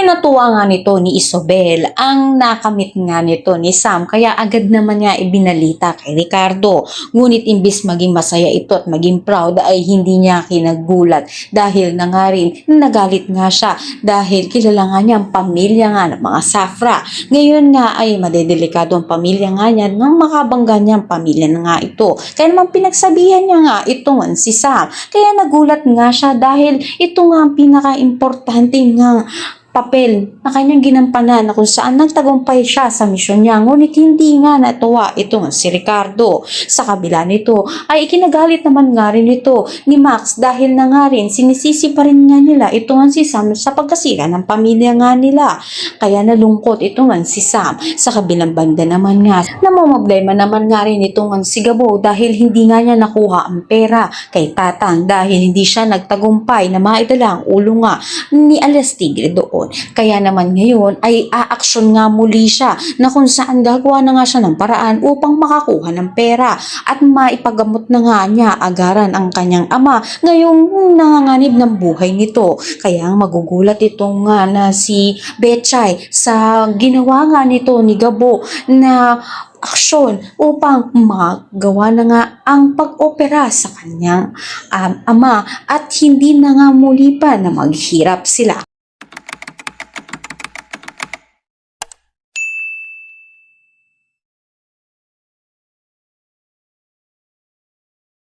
Kinatuwa nga nito ni Isobel ang nakamit nga nito ni Sam kaya agad naman niya ibinalita kay Ricardo. Ngunit imbis maging masaya ito at maging proud ay hindi niya kinagulat dahil na nga rin nagalit nga siya dahil kilala nga niya ang pamilya nga ng mga Safra. Ngayon nga ay madedelikado ang pamilya nga niya nang makabangga niya ang pamilya na nga ito. Kaya naman pinagsabihan niya nga ito nga si Sam. Kaya nagulat nga siya dahil ito nga ang pinaka-importante nga papel na kanyang ginampanan na kung saan nagtagumpay siya sa misyon niya. Ngunit hindi nga natuwa ito nga si Ricardo. Sa kabila nito ay ikinagalit naman nga rin ito ni Max dahil na nga rin sinisisi pa rin nga nila ito nga si Sam sa pagkasira ng pamilya nga nila. Kaya nalungkot ito nga si Sam. Sa kabilang banda naman nga namumblema naman nga rin ito nga si Gabo dahil hindi nga niya nakuha ang pera kay Tatang dahil hindi siya nagtagumpay na maidala ang ulo nga ni Alas Tigre doon. Kaya naman ngayon ay aaksyon nga muli siya na kung saan gagawa na nga siya ng paraan upang makakuha ng pera at maipagamot na nga niya agaran ang kanyang ama ngayong nanganganib ng buhay nito. Kaya magugulat itong nga na si Betchay sa ginawa nga nito ni Gabo na aksyon upang magawa na nga ang pag-opera sa kanyang ama at hindi na nga muli pa na maghirap sila.